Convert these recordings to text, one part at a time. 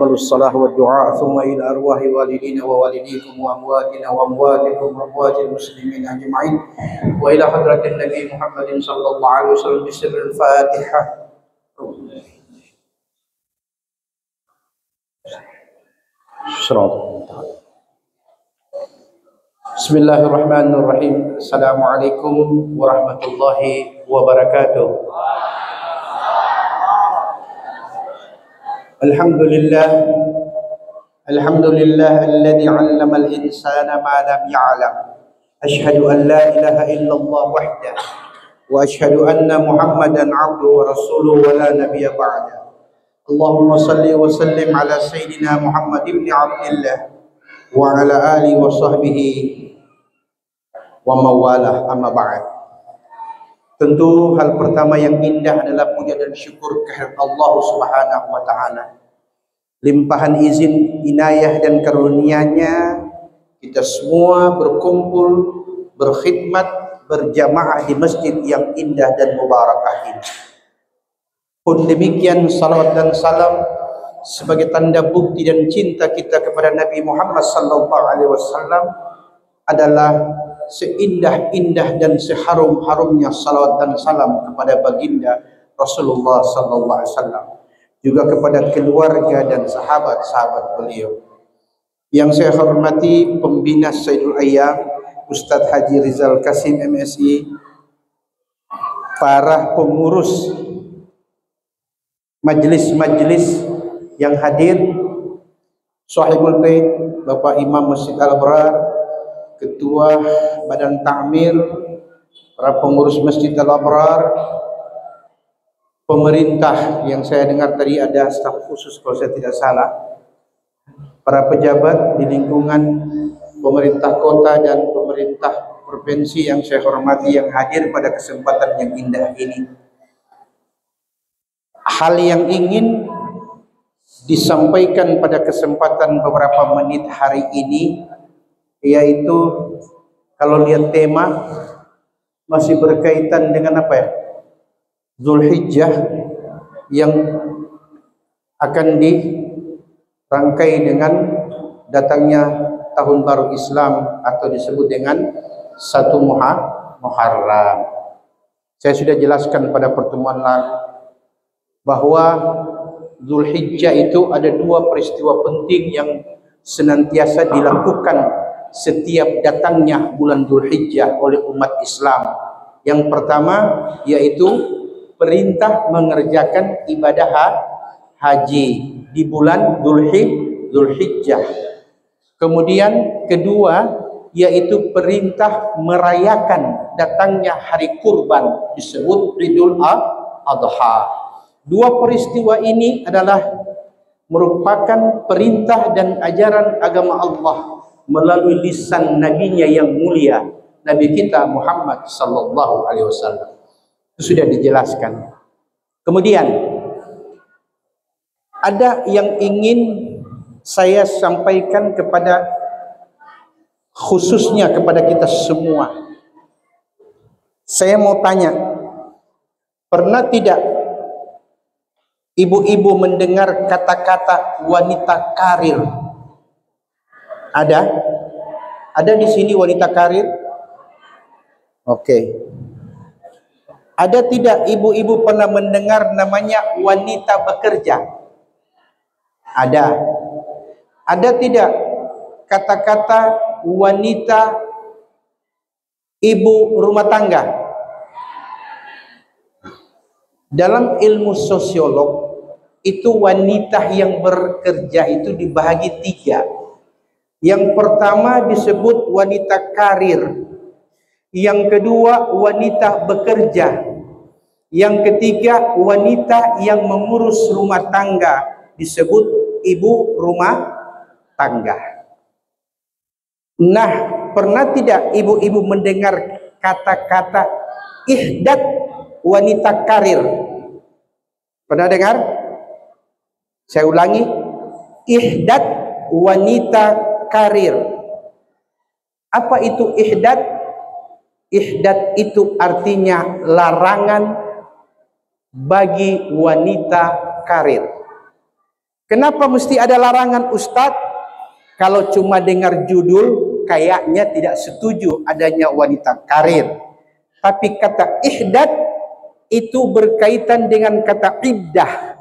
تقبلوا الصلاة والدعاء ثم إلى أرواح والدينا ووالديكم وأمواتنا وأمواتكم وأموات المسلمين أجمعين وإلى حضرة النبي محمد صلى الله عليه وسلم بسر الفاتحة. Bismillahirrahmanirrahim. Assalamualaikum warahmatullahi wabarakatuh. Alhamdulillah alladhi 'allama al-insana ma lam ya'lam. Ashhadu an la ilaha illallah wahdahu wa ashhadu anna Muhammadan 'abduhu wa rasuluhu wa la nabiyya ba'da. Allahumma salli wa sallim ala sayyidina Muhammad ibn Abdillah wa ala alihi wa sahbihi wa mawalah, amma ba'd. Tentu hal pertama yang indah adalah puja dan syukur kehadirat Allah Subhanahu wa taala. Limpahan izin, inayah dan karunia-Nya kita semua berkumpul, berkhidmat, berjamaah di masjid yang indah dan mubarakah ini. Pun demikian salawat dan salam sebagai tanda bukti dan cinta kita kepada Nabi Muhammad sallallahu alaihi wasallam adalah seindah-indah dan seharum-harumnya salawat dan salam kepada baginda Rasulullah sallallahu alaihi wasallam, juga kepada keluarga dan sahabat-sahabat beliau. Yang saya hormati pembina Sayyidul Ayyam Ustadz Haji Rizal Kasim MSI, para pengurus majelis-majelis yang hadir, Sahibul Bait Bapak Imam Masjid Al-Abrar, Ketua Badan Ta'mir, para pengurus Masjid Al-Abrar, pemerintah yang saya dengar tadi ada staf khusus kalau saya tidak salah, para pejabat di lingkungan pemerintah kota dan pemerintah provinsi yang saya hormati yang hadir pada kesempatan yang indah ini. Hal yang ingin disampaikan pada kesempatan beberapa menit hari ini, yaitu kalau lihat tema masih berkaitan dengan apa ya? Zulhijjah yang akan dirangkai dengan datangnya tahun baru Islam atau disebut dengan 1 Muharram. Saya sudah jelaskan pada pertemuan lalu bahwa Zulhijjah itu ada 2 peristiwa penting yang senantiasa dilakukan setiap datangnya bulan Zulhijjah oleh umat Islam. Yang pertama yaitu perintah mengerjakan ibadah haji di bulan Zulhijjah. Kemudian kedua yaitu perintah merayakan datangnya hari kurban, disebut Idul Adha. 2 peristiwa ini adalah merupakan perintah dan ajaran agama Allah melalui lisan nabinya yang mulia, Nabi kita Muhammad sallallahu alaihi wasallam. Itu sudah dijelaskan. Kemudian ada yang ingin saya sampaikan kepada, khususnya kepada kita semua. Saya mau tanya, pernah tidak ibu-ibu mendengar kata-kata wanita karir? Ada? Ada di sini wanita karir? Oke. Ada tidak ibu-ibu pernah mendengar namanya wanita bekerja? Ada. Ada tidak kata-kata wanita ibu rumah tangga? Dalam ilmu sosiolog itu wanita yang bekerja itu dibagi 3. Yang pertama disebut wanita karir. Yang kedua wanita bekerja. Yang ketiga wanita yang mengurus rumah tangga, disebut ibu rumah tangga. Nah, pernah tidak ibu-ibu mendengar kata-kata ihdat wanita karir? Pernah dengar? Saya ulangi, ihdat wanita karir. Apa itu ihdat? Ihdat itu artinya larangan bagi wanita karir. Kenapa mesti ada larangan Ustadz? Kalau cuma dengar judul, kayaknya tidak setuju adanya wanita karir. Tapi kata ihdad itu berkaitan dengan kata iddah.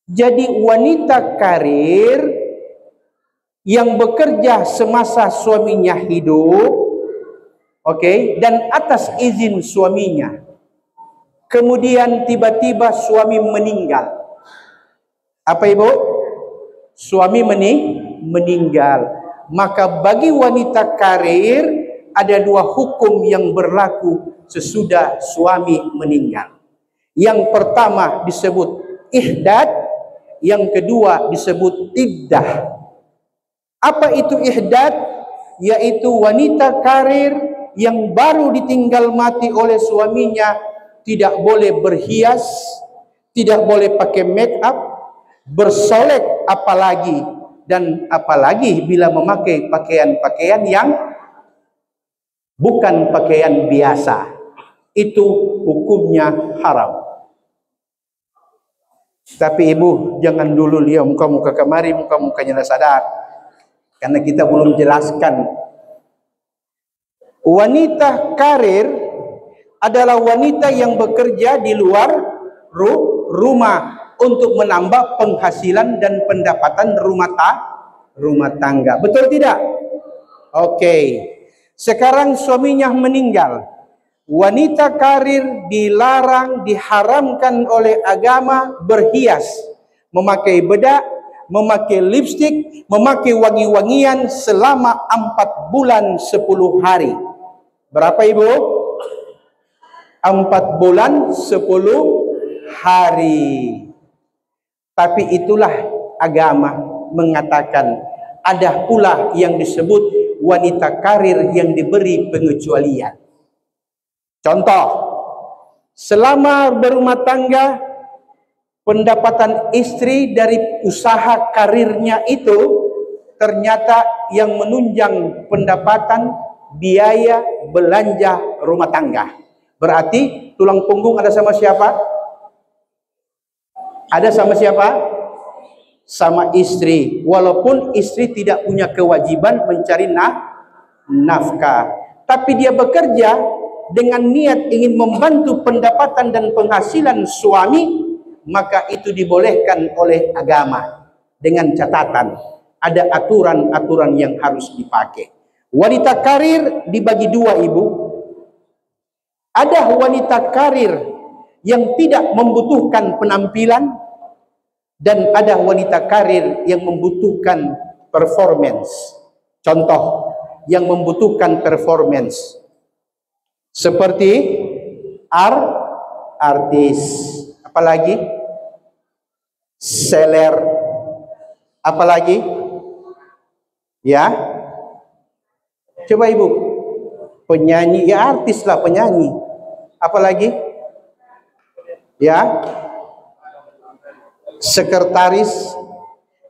Jadi wanita karir yang bekerja semasa suaminya hidup, dan atas izin suaminya, kemudian tiba-tiba suami meninggal. Apa ibu? Suami meninggal. Maka bagi wanita karir ada dua hukum yang berlaku sesudah suami meninggal. Yang pertama disebut ihdad, yang kedua disebut iddah. Apa itu ihdad? Yaitu wanita karir yang baru ditinggal mati oleh suaminya tidak boleh berhias, tidak boleh pakai make up, bersolek apalagi, dan apalagi bila memakai pakaian-pakaian yang bukan pakaian biasa. Itu hukumnya haram. Tapi ibu jangan dulu lihat muka-muka kemari, muka-mukanya dah sadar, karena kita belum jelaskan. Wanita karir adalah wanita yang bekerja di luar rumah untuk menambah penghasilan dan pendapatan rumah tangga. Betul tidak? Oke. Sekarang suaminya meninggal. Wanita karir dilarang, diharamkan oleh agama berhias, memakai bedak, memakai lipstik, memakai wangi-wangian selama 4 bulan 10 hari. Berapa ibu? 4 bulan 10 hari. Tapi itulah agama mengatakan ada pula yang disebut wanita karir yang diberi pengecualian. Contoh, selama berumah tangga, pendapatan istri dari usaha karirnya itu ternyata yang menunjang pendapatan biaya belanja rumah tangga. Berarti tulang punggung ada sama siapa? Ada sama siapa? Sama istri. Walaupun istri tidak punya kewajiban mencari nafkah, tapi dia bekerja dengan niat ingin membantu pendapatan dan penghasilan suami, maka itu dibolehkan oleh agama dengan catatan ada aturan-aturan yang harus dipakai. Wanita karir dibagi dua ibu. Ada wanita karir yang tidak membutuhkan penampilan, dan ada wanita karir yang membutuhkan performance. Contoh yang membutuhkan performance seperti artis, apalagi seller, apalagi ya, coba ibu, penyanyi, ya artis lah, penyanyi, apalagi ya, sekretaris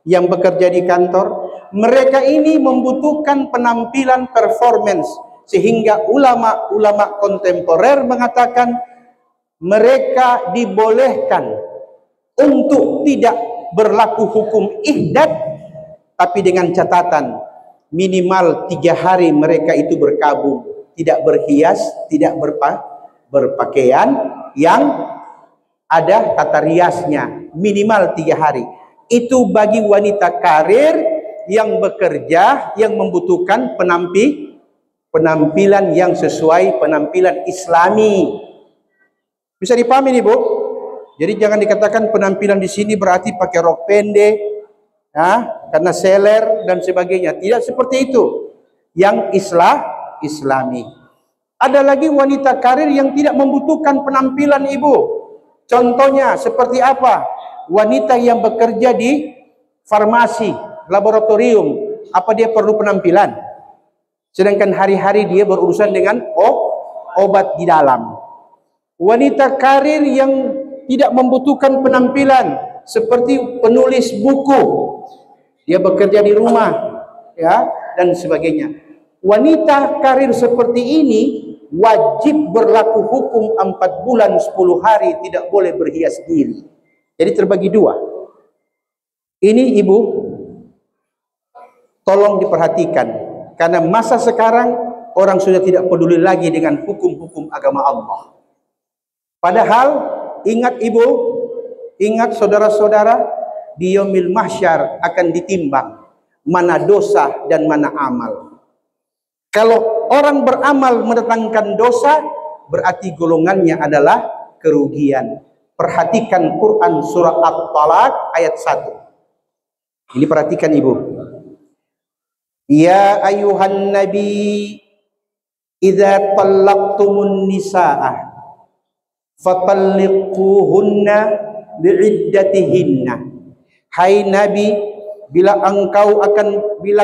yang bekerja di kantor. Mereka ini membutuhkan penampilan performance, sehingga ulama-ulama kontemporer mengatakan mereka dibolehkan untuk tidak berlaku hukum ihdad, tapi dengan catatan minimal 3 hari mereka itu berkabung, tidak berhias, tidak berpakaian yang ada tata riasnya, minimal 3 hari. Itu bagi wanita karir yang bekerja, yang membutuhkan penampilan yang sesuai penampilan Islami. Bisa dipahami nih Bu? Jadi jangan dikatakan penampilan di sini berarti pakai rok pendek, karena seller dan sebagainya. Tidak seperti itu. Yang Islami. Ada lagi wanita karir yang tidak membutuhkan penampilan ibu. Contohnya seperti apa? Wanita yang bekerja di farmasi, laboratorium. Apa dia perlu penampilan? Sedangkan hari-hari dia berurusan dengan obat di dalam. Wanita karir yang tidak membutuhkan penampilan seperti penulis buku, dia bekerja di rumah, ya, dan sebagainya. Wanita karir seperti ini wajib berlaku hukum 4 bulan 10 hari, tidak boleh berhias diri. Jadi terbagi dua. Ini ibu, tolong diperhatikan, karena masa sekarang orang sudah tidak peduli lagi dengan hukum-hukum agama Allah. Padahal ingat ibu, ingat saudara-saudara, di yaumil mahsyar akan ditimbang mana dosa dan mana amal. Kalau orang beramal mendatangkan dosa, berarti golongannya adalah kerugian. Perhatikan Quran surah At-Talaq ayat 1. Ini perhatikan ibu. Ya ayuhan nabi, idza talaqtumun nisaa fatalliquhunna bi'iddatihinna. Hai Nabi, bila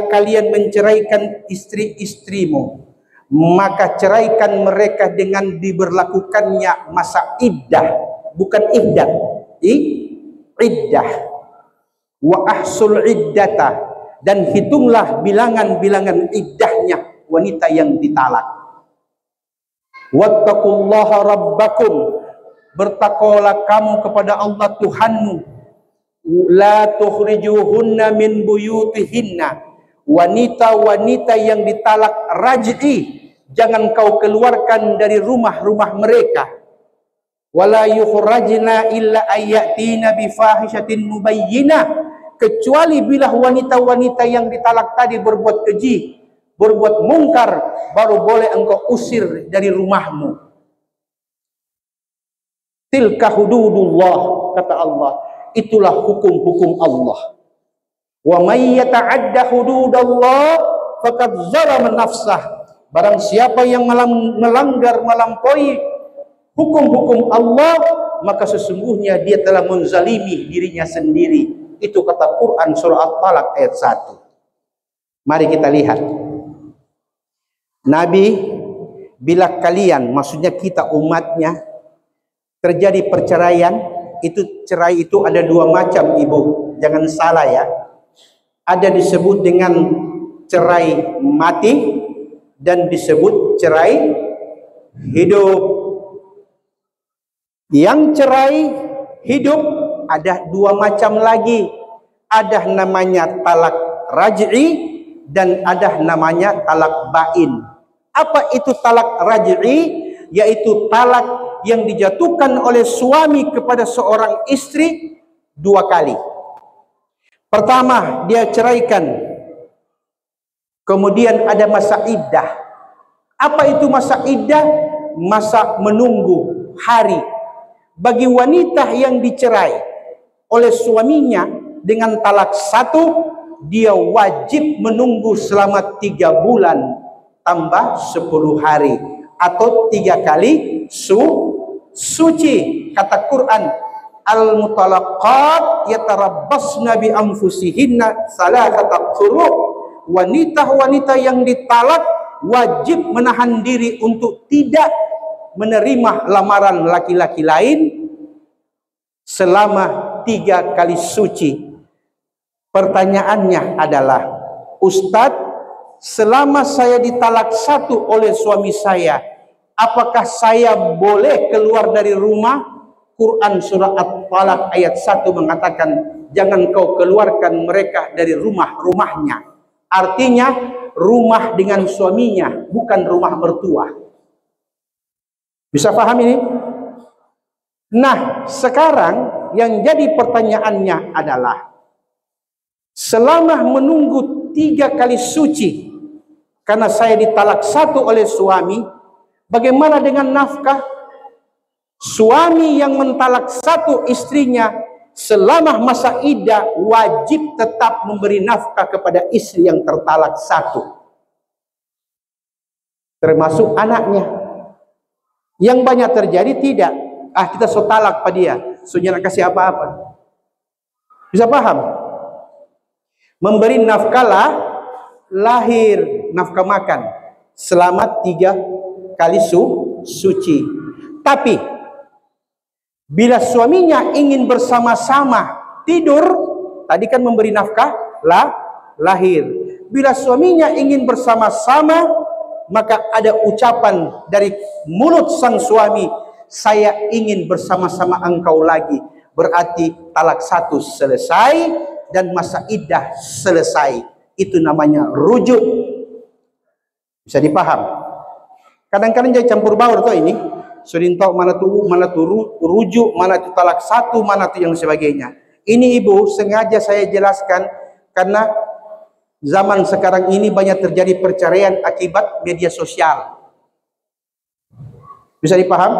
kalian menceraikan istri-istrimu, maka ceraikan mereka dengan diberlakukannya masa iddah, bukan ihdat, iddah. Wa ahsul iddata, dan hitunglah bilangan-bilangan iddahnya wanita yang ditalak. Wattaqullaha rabbakum, bertakwalah kamu kepada Allah Tuhanmu. La tukhrijuhunna min buyutihinna, wanita-wanita yang ditalak raj'i, jangan kau keluarkan dari rumah-rumah mereka. Wala yukhrajna illa ayatina bifahishatin mubayyinah, kecuali bila wanita-wanita yang ditalak tadi berbuat keji, berbuat mungkar, baru boleh engkau usir dari rumahmu. Tilka hududullah, kata Allah, itulah hukum-hukum Allah. Wa may yata'adda hududallah faqad zalama nafsah. Barang siapa yang melampaui hukum-hukum Allah, maka sesungguhnya dia telah menzalimi dirinya sendiri. Itu kata Quran surah At-Talaq ayat 1. Mari kita lihat. Nabi, bila kalian, maksudnya kita umatnya, terjadi perceraian, itu cerai itu ada dua macam ibu, jangan salah ya. Ada disebut dengan cerai mati dan disebut cerai hidup. Yang cerai hidup ada dua macam lagi. Ada namanya talak raj'i dan ada namanya talak bain. Apa itu talak raj'i? Yaitu talak yang dijatuhkan oleh suami kepada seorang istri dua kali. Pertama, dia ceraikan. Kemudian ada masa iddah. Apa itu masa iddah? Masa menunggu hari. Bagi wanita yang dicerai oleh suaminya dengan talak satu, dia wajib menunggu selama 3 bulan tambah 10 hari atau 3 kali suci. Kata Quran, al-mutalaqat yatarabbasna bi anfusihinna salasata quru'. Wanita-wanita yang ditalak wajib menahan diri untuk tidak menerima lamaran laki-laki lain selama 3 kali suci. Pertanyaannya adalah, Ustadz, selama saya ditalak satu oleh suami saya, apakah saya boleh keluar dari rumah? Quran surah At-Talaq ayat 1 mengatakan, jangan kau keluarkan mereka dari rumah-rumahnya. Artinya rumah dengan suaminya, bukan rumah mertua. Bisa paham ini? Nah, sekarang yang jadi pertanyaannya adalah, selama menunggu 3 kali suci, karena saya ditalak satu oleh suami, bagaimana dengan nafkah? Suami yang mentalak satu istrinya selama masa iddah wajib tetap memberi nafkah kepada istri yang tertalak satu, termasuk anaknya. Yang banyak terjadi tidak, kita so talak pada dia, so jangan kasih apa-apa. Bisa paham? Memberi nafkah lah, lahir, nafkah makan selama 3 kali suci. Tapi bila suaminya ingin bersama-sama tidur, tadi kan memberi nafkah lahir. Bila suaminya ingin bersama-sama, maka ada ucapan dari mulut sang suami, saya ingin bersama-sama engkau lagi. Berarti talak satu selesai, dan masa iddah selesai. Itu namanya rujuk. Bisa dipaham? Kadang-kadang jadi campur baur tuh ini. Sudah mana tu rujuk, mana tu talak satu, mana tu yang sebagainya. Ini ibu sengaja saya jelaskan karena zaman sekarang ini banyak terjadi perceraian akibat media sosial. Bisa dipaham?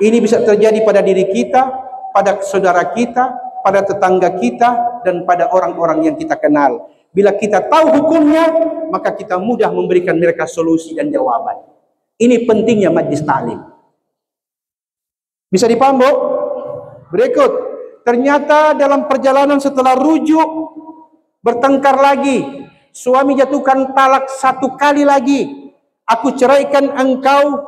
Ini bisa terjadi pada diri kita, pada saudara kita, pada tetangga kita, dan pada orang-orang yang kita kenal. Bila kita tahu hukumnya, maka kita mudah memberikan mereka solusi dan jawaban. Ini pentingnya majlis ta'lim. Bisa dipaham, Bu? Berikut, ternyata dalam perjalanan setelah rujuk, bertengkar lagi, suami jatuhkan talak 1 kali lagi. Aku ceraikan engkau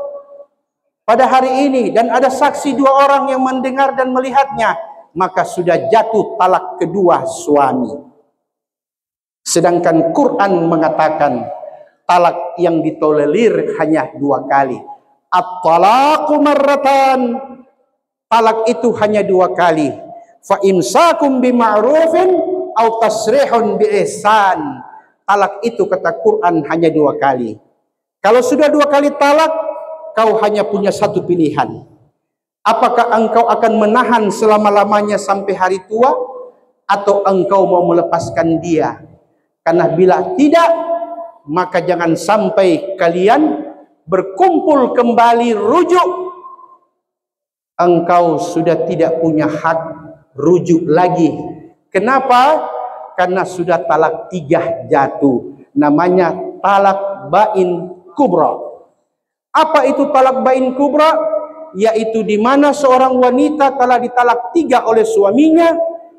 pada hari ini, dan ada saksi 2 orang yang mendengar dan melihatnya, maka sudah jatuh talak kedua suami. Sedangkan Quran mengatakan talak yang ditolerir hanya 2 kali. At-talaqu marratan. Talak itu hanya 2 kali. Fa imsakum bima'rufin au tasrihun biihsan. Talak itu kata Quran hanya 2 kali. Kalau sudah 2 kali talak, kau hanya punya 1 pilihan. Apakah engkau akan menahan selama-lamanya sampai hari tua, atau engkau mau melepaskan dia? Karena bila tidak, maka jangan sampai kalian berkumpul kembali rujuk. Engkau sudah tidak punya hak rujuk lagi. Kenapa? Karena sudah talak 3 jatuh. Namanya talak bain kubra. Apa itu talak bain kubra? Yaitu di mana seorang wanita telah ditalak 3 oleh suaminya,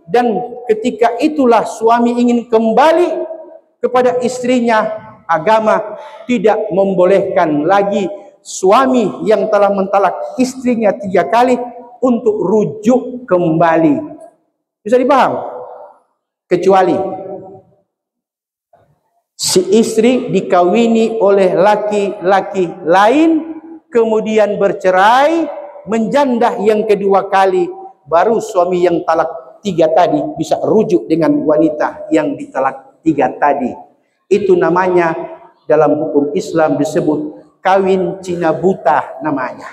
dan ketika itulah suami ingin kembali kepada istrinya, agama tidak membolehkan lagi suami yang telah mentalak istrinya 3 kali untuk rujuk kembali. Bisa dipaham? Kecuali si istri dikawini oleh laki-laki lain, kemudian bercerai, menjanda yang kedua kali, baru suami yang talak 3 tadi bisa rujuk dengan wanita yang ditalak 3 tadi. Itu namanya dalam hukum Islam disebut kawin Cina buta namanya.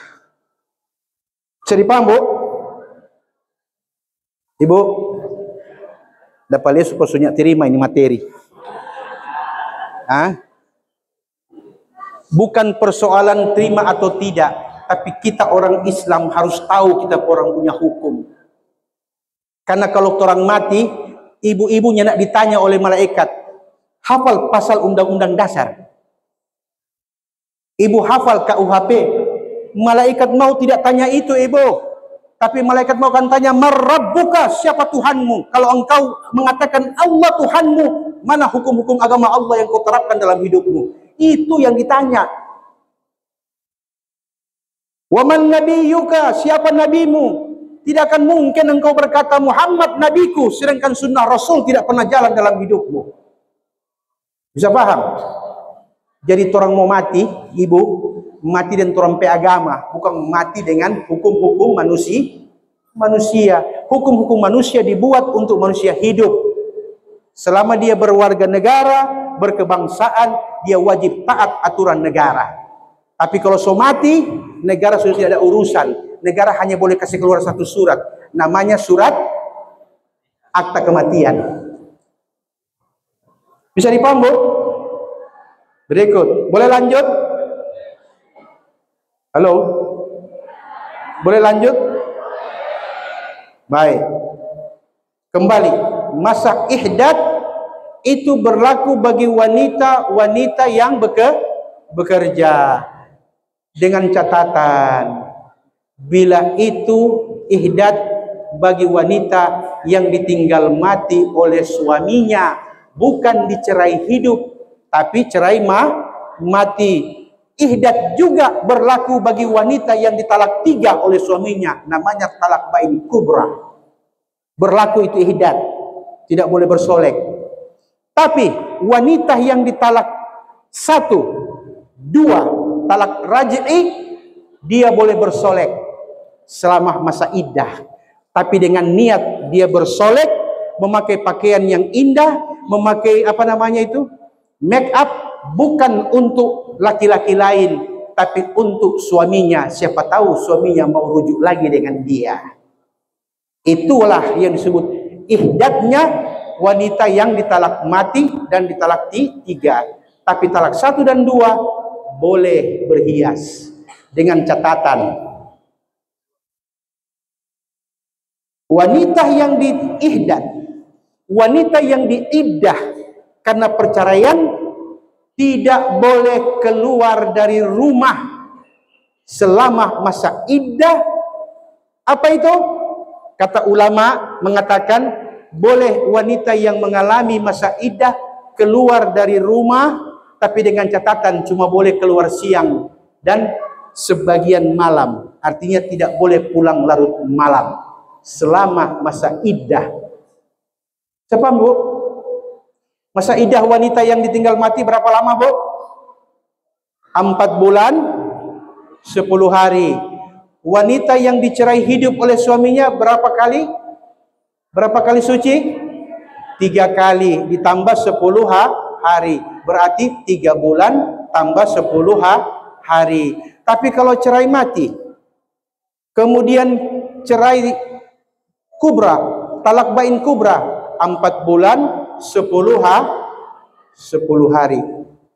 Bisa dipaham, Bu? Ibu, dapat lihat supaya terima ini materi. Bukan persoalan terima atau tidak, tapi kita orang Islam harus tahu kita orang punya hukum. Karena kalau orang mati, ibu-ibunya nak ditanya oleh malaikat, hafal pasal undang-undang dasar. Ibu hafal KUHP. Malaikat mau tidak tanya itu, ibu. Tapi malaikat mau akan tanya, Marrabbuka, siapa Tuhanmu? Kalau engkau mengatakan Allah Tuhanmu, mana hukum-hukum agama Allah yang kau terapkan dalam hidupmu? Itu yang ditanya. Waman nabiyyuka, siapa nabimu? Tidak akan mungkin engkau berkata Muhammad nabiku, sedangkan sunnah Rasul tidak pernah jalan dalam hidupmu. Bisa paham? Jadi orang mau mati, ibu, mati dan orang agama, bukan mati dengan hukum-hukum manusia. Hukum-hukum manusia dibuat untuk manusia hidup. Selama dia berwarga negara, berkebangsaan, dia wajib taat aturan negara. Tapi kalau so mati, negara sudah tidak ada urusan. Negara hanya boleh kasih keluar 1 surat, namanya surat akta kematian. Bisa dipaham, Bu? Berikut, boleh lanjut? Halo? Boleh lanjut? Baik. Kembali, masa ihdad itu berlaku bagi wanita yang bekerja, dengan catatan bila itu ihdad bagi wanita yang ditinggal mati oleh suaminya, bukan dicerai hidup tapi cerai mati. Ihdad juga berlaku bagi wanita yang ditalak 3 oleh suaminya, namanya talak bain kubra. Berlaku itu ihdad, tidak boleh bersolek. Tapi wanita yang ditalak 1, 2, talak raj'i, dia boleh bersolek selama masa iddah. Tapi dengan niat dia bersolek memakai pakaian yang indah, memakai apa namanya itu, make up, bukan untuk laki-laki lain, tapi untuk suaminya. Siapa tahu suaminya mau rujuk lagi dengan dia. Itulah yang disebut ihdatnya wanita yang ditalak mati dan ditalak tiga. Tapi talak 1 dan 2 boleh berhias, dengan catatan wanita yang diihdat, wanita yang diiddah karena perceraian, tidak boleh keluar dari rumah selama masa iddah. Apa itu? Kata ulama mengatakan, boleh wanita yang mengalami masa iddah keluar dari rumah, tapi dengan catatan cuma boleh keluar siang dan sebagian malam. Artinya tidak boleh pulang larut malam selama masa iddah. Siapa, Bu? Masa iddah wanita yang ditinggal mati berapa lama, Bu? 4 bulan 10 hari. Wanita yang dicerai hidup oleh suaminya berapa kali? Berapa kali suci? 3 kali ditambah 10 hari. Berarti 3 bulan tambah 10 hari. Tapi kalau cerai mati, kemudian cerai kubra, talak bain kubra, 4 bulan 10 hari.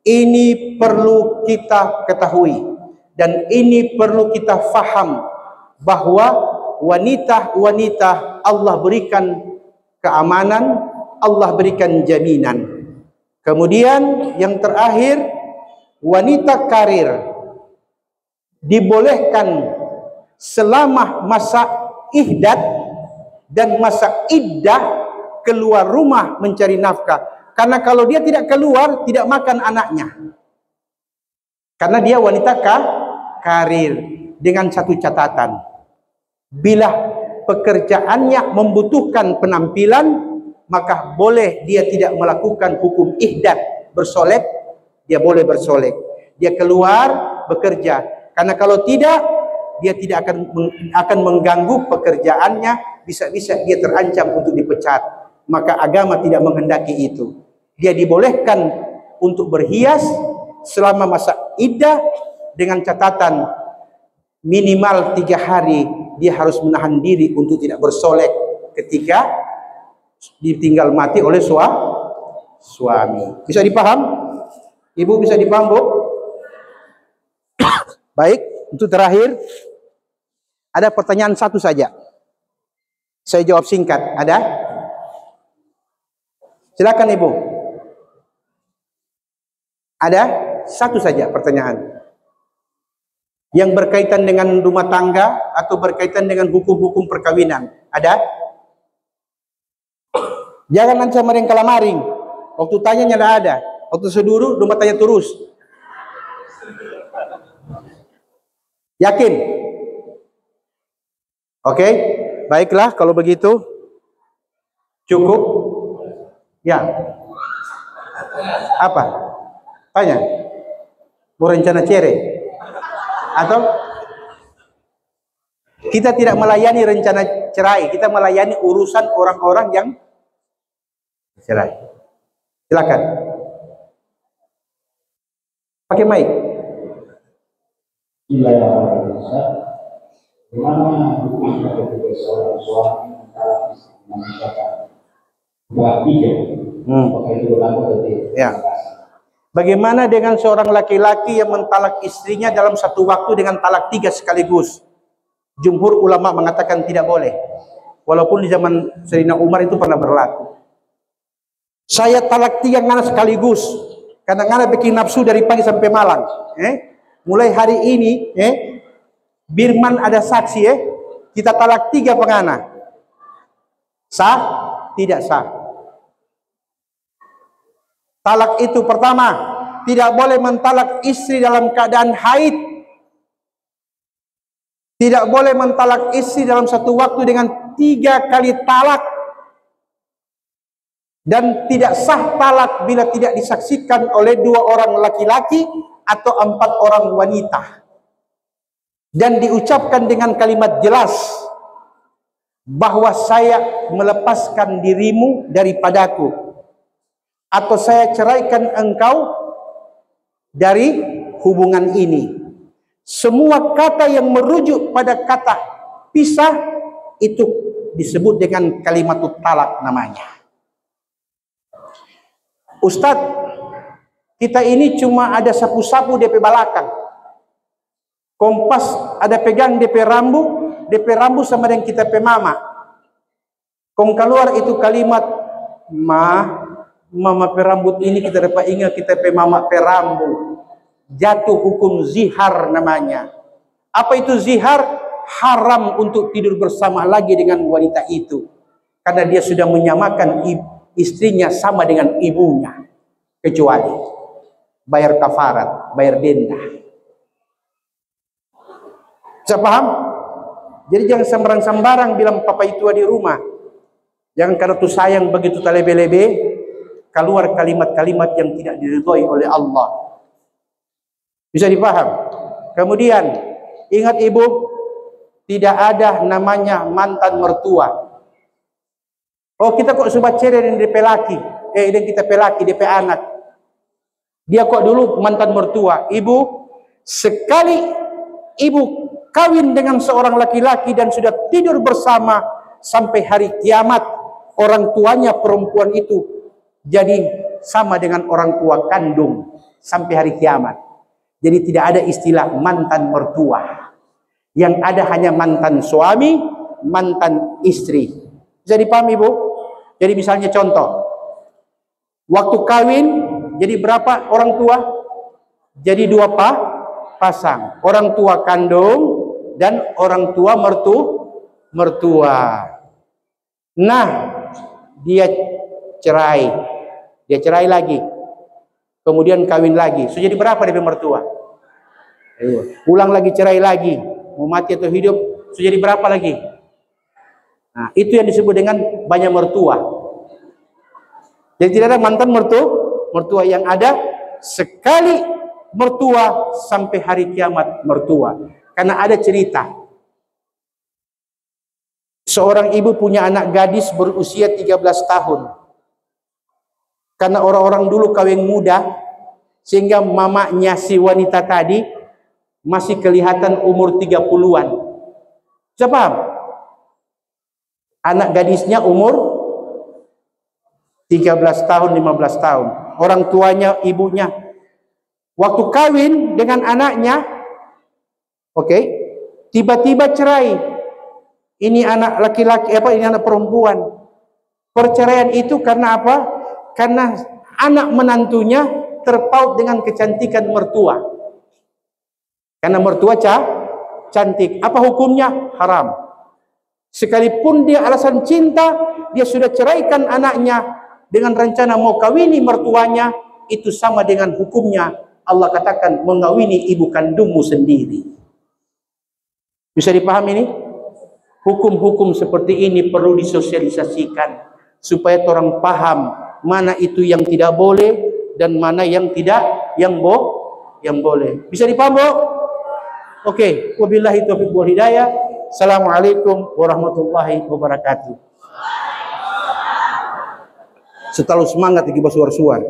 Ini perlu kita ketahui dan ini perlu kita faham, bahwa wanita-wanita Allah berikan keamanan, Allah berikan jaminan. Kemudian yang terakhir, wanita karir dibolehkan selama masa ihdat dan masa iddah keluar rumah mencari nafkah. Karena kalau dia tidak keluar, tidak makan anaknya. Karena dia wanita karir. Dengan satu catatan, bila pekerjaannya membutuhkan penampilan, maka boleh dia tidak melakukan hukum ihdat, bersolek, dia boleh bersolek. Dia keluar bekerja. Karena kalau tidak, dia tidak akan mengganggu pekerjaannya, bisa-bisa dia terancam untuk dipecat. Maka agama tidak menghendaki itu. Dia dibolehkan untuk berhias selama masa iddah, dengan catatan minimal 3 hari dia harus menahan diri untuk tidak bersolek ketika ditinggal mati oleh suami. Bisa dipaham? Ibu bisa dipaham, Bu? Baik, untuk terakhir ada pertanyaan satu saja. Saya jawab singkat. Ada? Silakan, Ibu. Ada? Satu saja pertanyaan. Yang berkaitan dengan rumah tangga atau berkaitan dengan hukum-hukum perkawinan. Ada? Jangan nanti maring kalamaring. Waktu tanya tidak ada. Waktu seduru, rumah tanya terus. Yakin? Oke, baiklah kalau begitu. Cukup? Ya. Apa? Tanya. Mau rencana cerai? Atau kita tidak melayani rencana cerai, kita melayani urusan orang-orang yang cerai. Silakan. Pakai mic. Bagaimana hukum bagi seorang suami antara istri mengerjakan dua tiga? Apakah itu berlaku atau tidak? Ya. Bagaimana dengan seorang laki-laki yang mentalak istrinya dalam satu waktu dengan talak 3 sekaligus? Jumhur ulama mengatakan tidak boleh. Walaupun di zaman Sayyidina Umar itu pernah berlaku. Saya talak 3 ngana sekaligus, karena ngana bikin nafsu dari pagi sampai malam. Mulai hari ini, Birman ada saksi, kita talak 3 pengana. Sah? Tidak sah. Talak itu pertama, tidak boleh mentalak istri dalam keadaan haid. Tidak boleh mentalak istri dalam satu waktu dengan 3 kali talak. Dan tidak sah talak bila tidak disaksikan oleh 2 orang laki-laki atau 4 orang wanita. Dan diucapkan dengan kalimat jelas. bahwa saya melepaskan dirimu daripadaku, atau saya ceraikan engkau dari hubungan ini. Semua kata yang merujuk pada kata pisah itu disebut dengan kalimat talak namanya. Ustadz, kita ini cuma ada sapu-sapu DP balakang. Kompas ada pegang DP rambu sama dengan kita pe mama. Kong keluar itu kalimat mama pe rambut ini kita dapat ingat kita pe mama pe rambu. Jatuh hukum zihar namanya. Apa itu zihar? Haram untuk tidur bersama lagi dengan wanita itu, karena dia sudah menyamakan istrinya sama dengan ibunya, kecuali bayar kafarat, bayar denda. Bisa paham? Jadi jangan sembarang-sembarang bilang papa itu di rumah. Jangan karena tu sayang begitu talebe-lebe keluar kalimat-kalimat yang tidak diridhoi oleh Allah. Bisa dipaham? Kemudian ingat ibu, tidak ada namanya mantan mertua. Oh, kita kok sudah cerai dengan DP laki, dengan kita pelaki DP anak. Dia kok dulu mantan mertua. Ibu, sekali ibu kawin dengan seorang laki-laki dan sudah tidur bersama sampai hari kiamat, orang tuanya perempuan itu jadi sama dengan orang tua kandung sampai hari kiamat. Jadi tidak ada istilah mantan mertua. Yang ada hanya mantan suami, mantan istri. Bisa dipahami, Bu? Jadi misalnya contoh, waktu kawin jadi berapa orang tua? Jadi dua pasang, orang tua kandung dan orang tua mertua. Nah, dia cerai lagi, kemudian kawin lagi. So jadi berapa DP mertua? Ulang lagi, cerai lagi, mau mati atau hidup, so jadi berapa lagi? Nah, itu yang disebut dengan banyak mertua. Jadi tidak ada mantan mertua, yang ada sekali mertua sampai hari kiamat mertua. Karena ada cerita, seorang ibu punya anak gadis berusia 13 tahun. Karena orang-orang dulu kawin muda, sehingga mamanya si wanita tadi masih kelihatan umur 30-an. Bisa paham? Anak gadisnya umur 13 tahun, 15 tahun. Orang tuanya, ibunya, waktu kawin dengan anaknya, tiba-tiba cerai. Ini anak laki-laki, ini anak perempuan. Perceraian itu karena apa? Karena anak menantunya terpaut dengan kecantikan mertua. Karena mertua cantik. Apa hukumnya? Haram. Sekalipun dia alasan cinta, dia sudah ceraikan anaknya dengan rencana mau kawini mertuanya, itu sama dengan hukumnya. Allah katakan mengawini ibu kandungmu sendiri. Bisa dipahami ini? Hukum-hukum seperti ini perlu disosialisasikan supaya orang paham mana itu yang tidak boleh dan mana yang boleh. Bisa dipaham, Bu? Oke, wabillahi taufiq wal hidayah. Assalamualaikum warahmatullahi wabarakatuh. Selalu semangat lagi bersuar-suar.